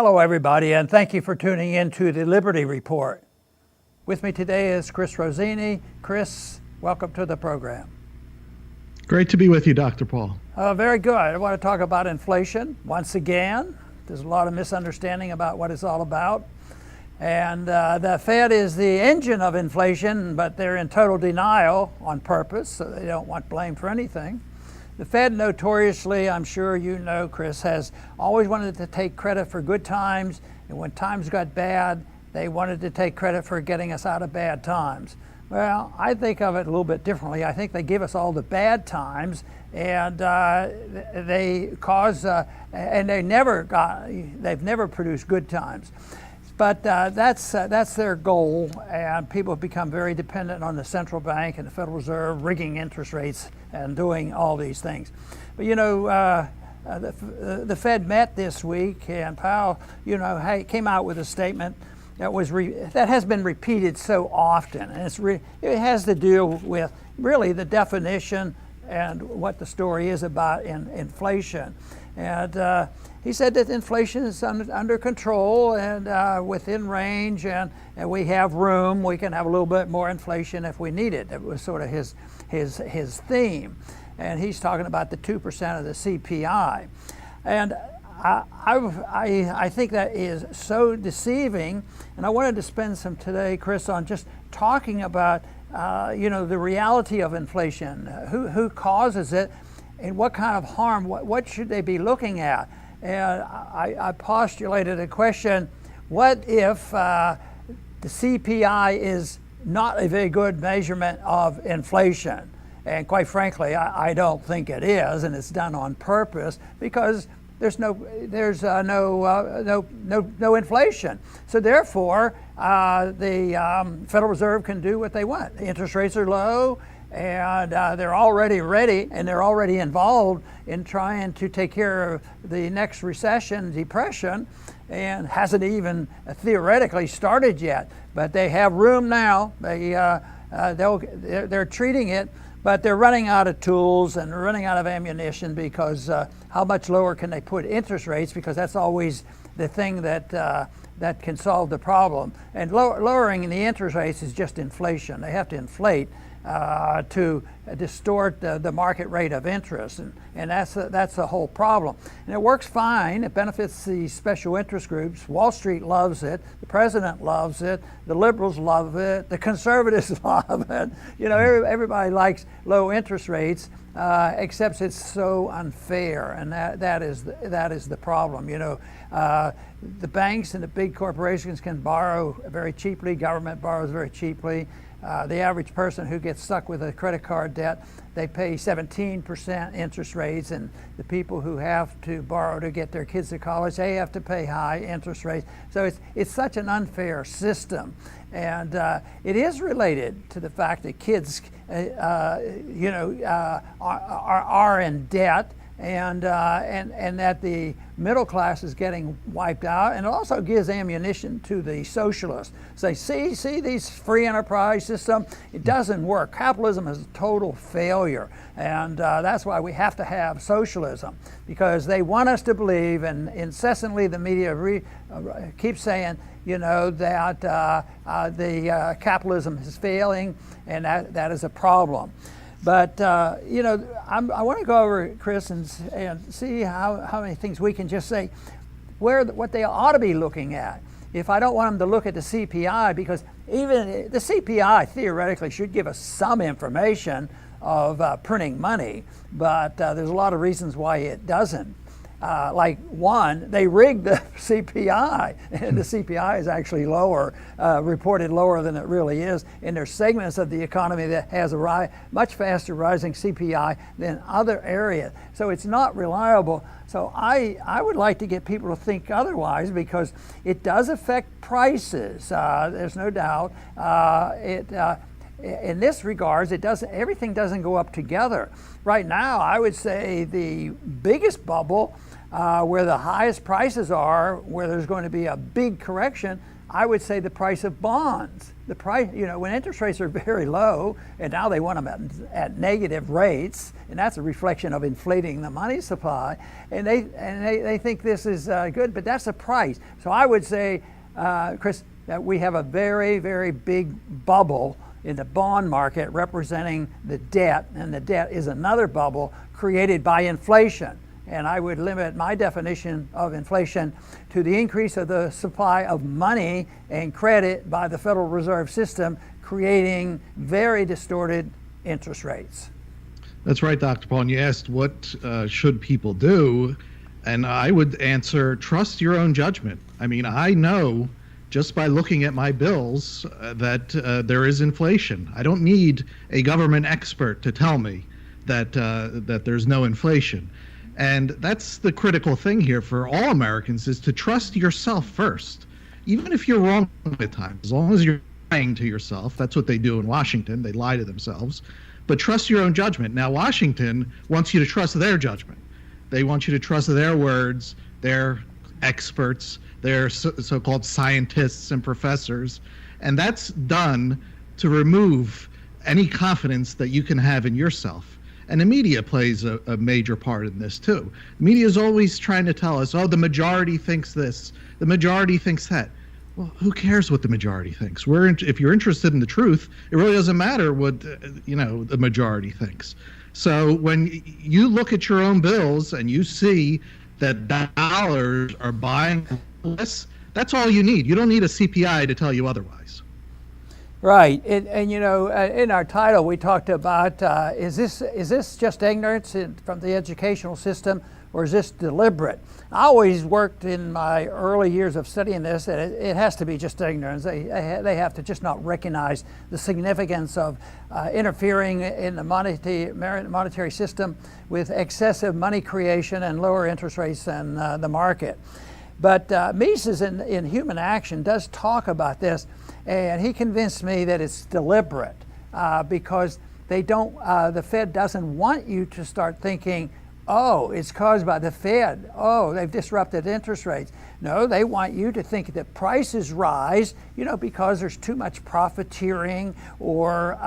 Hello, everybody, and thank you for tuning in to the Liberty Report. With me today is Chris Rossini. Chris, welcome to the program. Great to be with you, Dr. Paul. Very good. I want to talk about inflation once again. There's a lot of misunderstanding about what it's all about. And the Fed is the engine of inflation, but they're in total denial on purpose, so they don't want blame for anything. The Fed notoriously, I'm sure you know, Chris, has always wanted to take credit for good times, and when times got bad, they wanted to take credit for getting us out of bad times. Well, I think of it a little bit differently. I think they give us all the bad times, and they cause, and they've never produced good times. But that's their goal, and people have become very dependent on the central bank and the Federal Reserve rigging interest rates and doing all these things. But you know, the Fed met this week, and Powell, came out with a statement that has been repeated so often, and it has to deal with really the definition and what the story is about in inflation. And he said that inflation is under control and within range, and we have room. We can have a little bit more inflation if we need it. That was sort of his theme. And he's talking about the 2% of the CPI. And I think that is so deceiving. And I wanted to spend some today, Chris, on just talking about the reality of inflation, who causes it, and what kind of harm, what should they be looking at? And I postulated a question: what if the CPI is not a very good measurement of inflation? And quite frankly, I don't think it is, and it's done on purpose because there's no inflation. So therefore, the Federal Reserve can do what they want. The interest rates are low, and they're already ready, and they're already involved in trying to take care of the next recession, depression, and hasn't even theoretically started yet. But they have room now. They're treating it, but they're running out of tools and running out of ammunition because how much lower can they put interest rates? Because that's always the thing that can solve the problem. And lowering the interest rates is just inflation. They have to inflate to distort the market rate of interest, and that's the whole problem. And it works fine. It benefits the special interest groups. Wall Street loves it. The president loves it. The liberals love it. The conservatives love it. Everybody likes low interest rates, except it's so unfair, and that is the problem. The banks and the big corporations can borrow very cheaply. Government borrows very cheaply. The average person who gets stuck with a credit card debt, they pay 17% interest rates, and the people who have to borrow to get their kids to college, they have to pay high interest rates. So it's such an unfair system, and it is related to the fact that kids, are in debt. And that the middle class is getting wiped out, and it also gives ammunition to the socialists. Say, see these free enterprise system, it doesn't work. Capitalism is a total failure, and that's why we have to have socialism, because they want us to believe, and incessantly the media keeps saying, that the capitalism is failing, and that is a problem. But I want to go over, Chris, and see how many things we can just say what they ought to be looking at. If I don't want them to look at the CPI, because even the CPI theoretically should give us some information of printing money, but there's a lot of reasons why it doesn't. Like one, they rigged the CPI, and the CPI is actually lower, reported lower than it really is. And there's segments of the economy that has a much faster rising CPI than other areas. So it's not reliable. So I would like to get people to think otherwise, because it does affect prices. There's no doubt. In this regards, everything doesn't go up together. Right now, I would say the biggest bubble, where the highest prices are, where there's going to be a big correction, I would say the price of bonds. The price, when interest rates are very low, and now they want them at negative rates, and that's a reflection of inflating the money supply, and they think this is good, but that's a price. So I would say, Chris, that we have a very, very big bubble in the bond market representing the debt, and the debt is another bubble created by inflation. And I would limit my definition of inflation to the increase of the supply of money and credit by the Federal Reserve System, creating very distorted interest rates. That's right, Dr. Paul. And you asked what should people do, and I would answer, trust your own judgment. I mean, I know just by looking at my bills that there is inflation. I don't need a government expert to tell me that there's no inflation. And that's the critical thing here for all Americans, is to trust yourself first. Even if you're wrong at times, as long as you're lying to yourself. That's what they do in Washington. They lie to themselves. But trust your own judgment. Now, Washington wants you to trust their judgment. They want you to trust their words, their experts, their so-called scientists and professors. And that's done to remove any confidence that you can have in yourself. And the media plays a major part in this too. The media is always trying to tell us, oh, the majority thinks this, the majority thinks that. Well, who cares what the majority thinks? If you're interested in the truth, it really doesn't matter what the majority thinks. So when you look at your own bills and you see that dollars are buying less, that's all you need. You don't need a CPI to tell you otherwise. Right, and in our title we talked about is this just ignorance from the educational system, or is this deliberate? I always worked in my early years of studying this that it has to be just ignorance. They have to just not recognize the significance of interfering in the monetary system with excessive money creation and lower interest rates than the market. But Mises in Human Action does talk about this, and he convinced me that it's deliberate because the Fed doesn't want you to start thinking, oh, it's caused by the Fed. Oh, they've disrupted interest rates. No, they want you to think that prices rise, because there's too much profiteering, or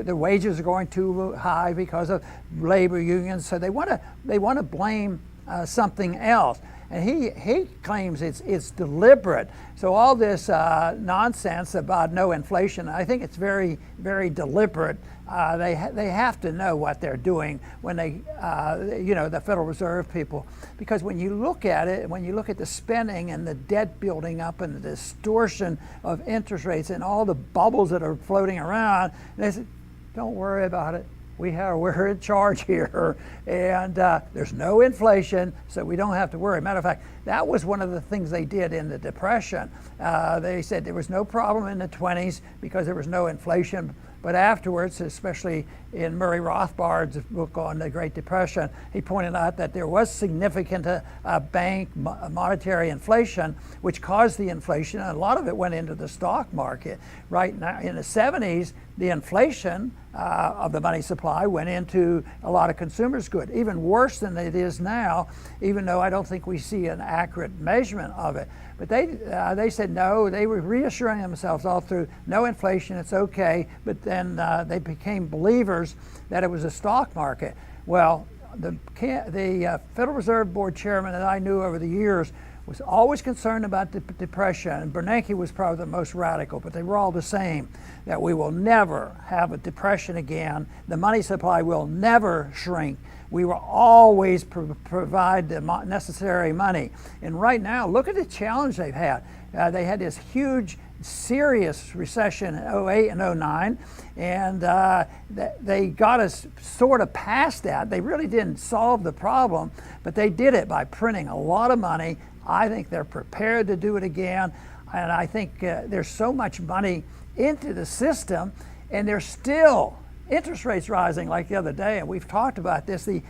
the wages are going too high because of labor unions. So they want to blame something else. And he claims it's deliberate. So all this nonsense about no inflation, I think it's very, very deliberate. They have to know what they're doing when they, the Federal Reserve people, because when you look at it, when you look at the spending and the debt building up and the distortion of interest rates and all the bubbles that are floating around, they say, don't worry about it. We're in charge here, and there's no inflation, so we don't have to worry. Matter of fact, that was one of the things they did in the Depression. They said there was no problem in the 20s because there was no inflation, but afterwards, especially in Murray Rothbard's book on the Great Depression, he pointed out that there was significant bank monetary inflation, which caused the inflation, and a lot of it went into the stock market. Right now, in the 70s, the inflation of the money supply went into a lot of consumers' goods, even worse than it is now, even though I don't think we see an accurate measurement of it. But they said no, they were reassuring themselves all through, no inflation, it's okay, but then they became believers that it was a stock market. Well, the Federal Reserve Board chairman that I knew over the years was always concerned about the Depression, and Bernanke was probably the most radical, but they were all the same, that we will never have a depression again. The money supply will never shrink. We will always provide the necessary money. And right now, look at the challenge they've had. They had this huge, serious recession in 08 and 09, and they got us sort of past that. They really didn't solve the problem, but they did it by printing a lot of money. I think they're prepared to do it again, and I think there's so much money into the system, and there's still interest rates rising like the other day, and we've talked about this. The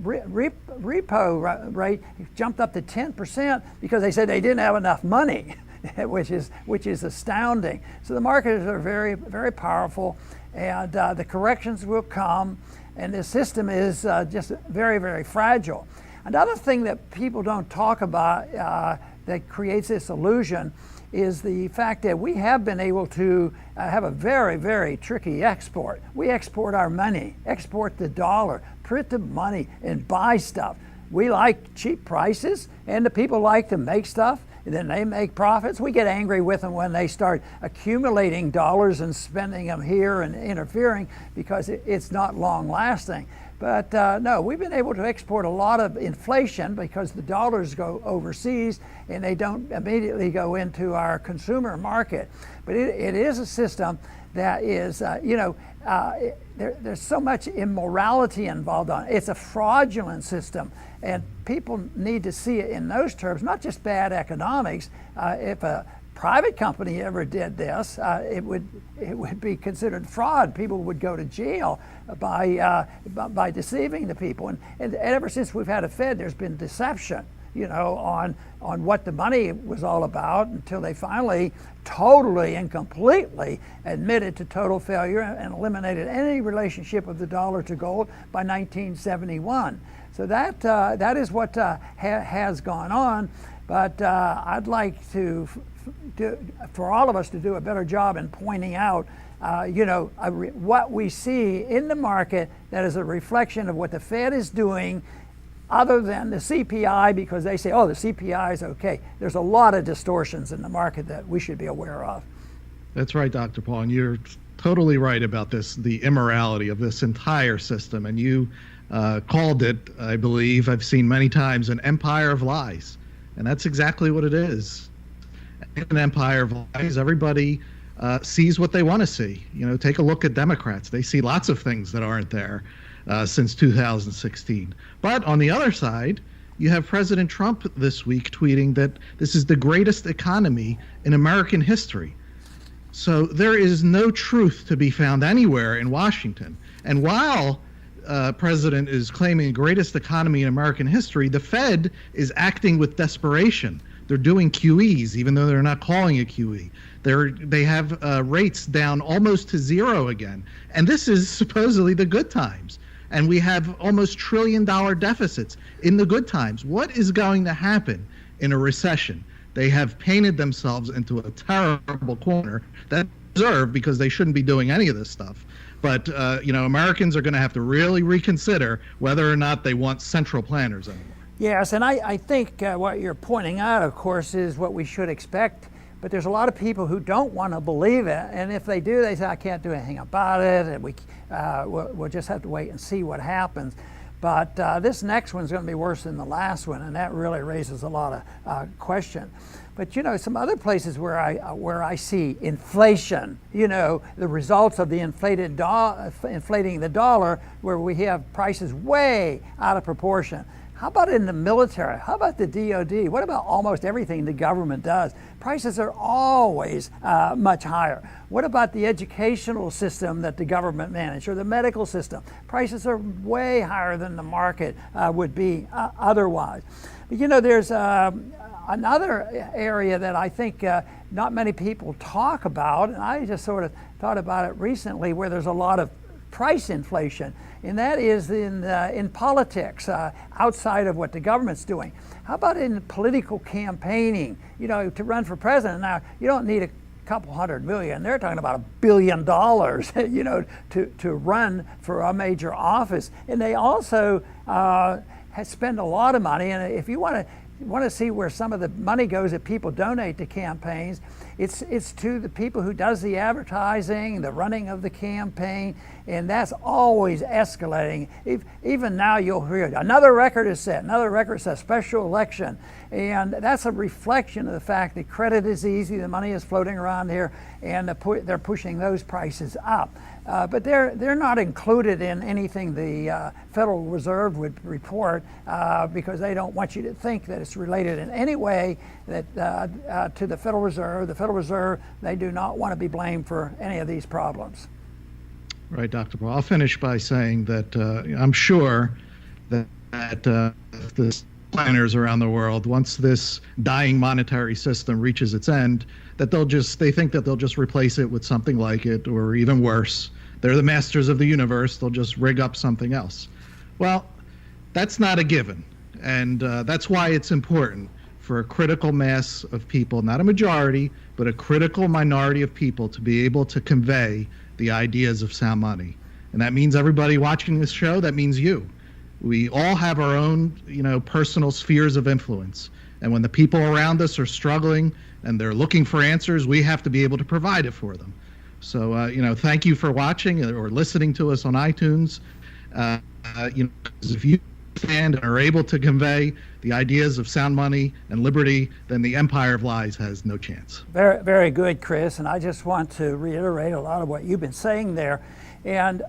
repo rate jumped up to 10% because they said they didn't have enough money, which is astounding. So the markets are very, very powerful, and the corrections will come, and the system is just very, very fragile. Another thing that people don't talk about that creates this illusion is the fact that we have been able to have a very, very tricky export. We export our money, export the dollar, print the money, and buy stuff. We like cheap prices, and the people like to make stuff, and then they make profits. We get angry with them when they start accumulating dollars and spending them here and interfering, because it's not long lasting. But no, we've been able to export a lot of inflation because the dollars go overseas and they don't immediately go into our consumer market. But it is a system that is, there's so much immorality involved on it. It's a fraudulent system, and people need to see it in those terms, not just bad economics. If a private company ever did this, it would be considered fraud. People would go to jail by deceiving the people. And ever since we've had a Fed, there's been deception, on what the money was all about, until they finally totally and completely admitted to total failure and eliminated any relationship of the dollar to gold by 1971. So that is what has gone on. But I'd like for all of us to do a better job in pointing out, what we see in the market that is a reflection of what the Fed is doing, other than the CPI, because they say, oh, the CPI is okay. There's a lot of distortions in the market that we should be aware of. That's right, Dr. Paul, and you're totally right about this, the immorality of this entire system. And you called it, I believe, I've seen many times, an empire of lies. And that's exactly what it is. An empire of lies. Everybody sees what they want to see. Take a look at Democrats. They see lots of things that aren't there since 2016. But on the other side, you have President Trump this week tweeting that this is the greatest economy in American history. So there is no truth to be found anywhere in Washington. And while President is claiming the greatest economy in American history, the Fed is acting with desperation. They're doing QEs, even though they're not calling it QE. They have rates down almost to zero again. And this is supposedly the good times. And we have almost $1 trillion deficits in the good times. What is going to happen in a recession? They have painted themselves into a terrible corner that they deserve, because they shouldn't be doing any of this stuff. But, Americans are going to have to really reconsider whether or not they want central planners anymore. Yes, and I think what you're pointing out, of course, is what we should expect. But there's a lot of people who don't want to believe it, and if they do, they say, I can't do anything about it, and we'll just have to wait and see what happens. But this next one's going to be worse than the last one, and that really raises a lot of question. But some other places where I see inflation, the results of the inflating the dollar, where we have prices way out of proportion. How about in the military? How about the DOD? What about almost everything the government does? Prices are always much higher. What about the educational system that the government manages, or the medical system? Prices are way higher than the market would be otherwise. But there's another area that I think not many people talk about, and I just sort of thought about it recently, where there's a lot of price inflation, and that is in politics, outside of what the government's doing. How about in political campaigning? To run for president now, you don't need a couple $100 million. They're talking about $1 billion, to run for a major office. And they also spend a lot of money. And if you want to see where some of the money goes that people donate to campaigns, it's to the people who does the advertising, the running of the campaign, and that's always escalating. Even now you'll hear another record is set, special election, and that's a reflection of the fact that credit is easy, the money is floating around here, and they're pushing those prices up. But they're not included in anything the Federal Reserve would report, because they don't want you to think that it's related in any way that to the Federal Reserve. The Federal Reserve, they do not want to be blamed for any of these problems. Right, Dr. Paul. I'll finish by saying that I'm sure that the planners around the world, once this dying monetary system reaches its end, that they think that they'll just replace it with something like it, or even worse. They're the masters of the universe. They'll just rig up something else. Well, that's not a given. And that's why it's important for a critical mass of people, not a majority, but a critical minority of people to be able to convey the ideas of sound money. And that means everybody watching this show, that means you. We all have our own, personal spheres of influence. And when the people around us are struggling and they're looking for answers, we have to be able to provide it for them. So, thank you for watching or listening to us on iTunes. If you understand and are able to convey the ideas of sound money and liberty, then the empire of lies has no chance. Very, very good, Chris. And I just want to reiterate a lot of what you've been saying there. And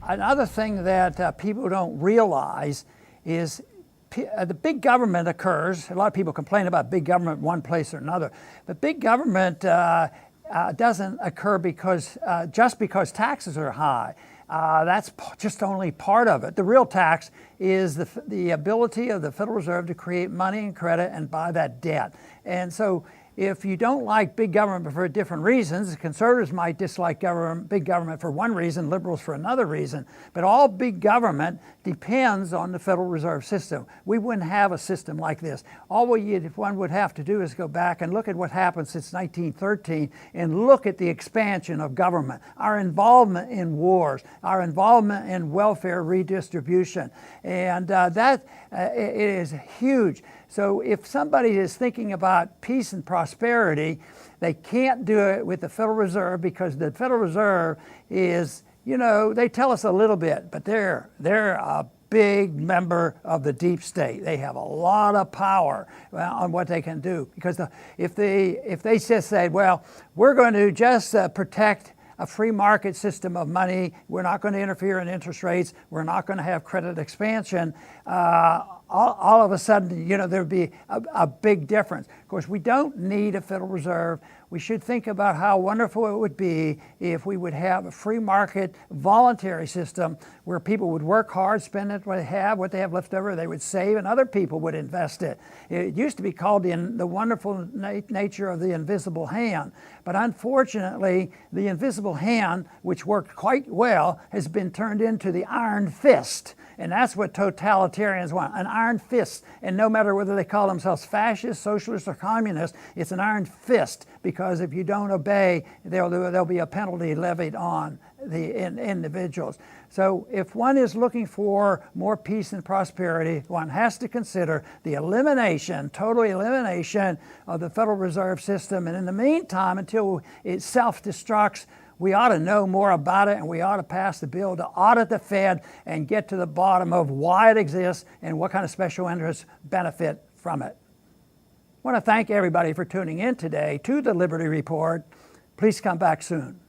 another thing that people don't realize is the big government occurs. A lot of people complain about big government one place or another, but big government doesn't occur just because taxes are high. That's just only part of it. The real tax is the ability of the Federal Reserve to create money and credit and buy that debt. And so if you don't like big government for different reasons, conservatives might dislike big government for one reason, liberals for another reason, but all big government depends on the Federal Reserve System. We wouldn't have a system like this. All one would have to do is go back and look at what happened since 1913 and look at the expansion of government, our involvement in wars, our involvement in welfare redistribution, and it is huge. So if somebody is thinking about peace and prosperity, they can't do it with the Federal Reserve, because the Federal Reserve is, they tell us a little bit, but they're a big member of the deep state. They have a lot of power on what they can do, because if they just say, well, we're going to just protect a free market system of money, we're not going to interfere in interest rates, we're not going to have credit expansion, all of a sudden, there'd be a big difference. Of course, we don't need a Federal Reserve. We should think about how wonderful it would be if we would have a free market, voluntary system where people would work hard, spend what they have left over, they would save, and other people would invest it. It used to be called the wonderful nature of the invisible hand. But unfortunately, the invisible hand, which worked quite well, has been turned into the iron fist. And that's what totalitarians want, an iron fist. And no matter whether they call themselves fascists, socialists, or communists, it's an iron fist, because if you don't obey, there'll be a penalty levied on the individuals. So if one is looking for more peace and prosperity, one has to consider the total elimination of the Federal Reserve System. And in the meantime, until it self-destructs, we ought to know more about it, and we ought to pass the bill to audit the Fed and get to the bottom of why it exists and what kind of special interests benefit from it. I want to thank everybody for tuning in today to the Liberty Report. Please come back soon.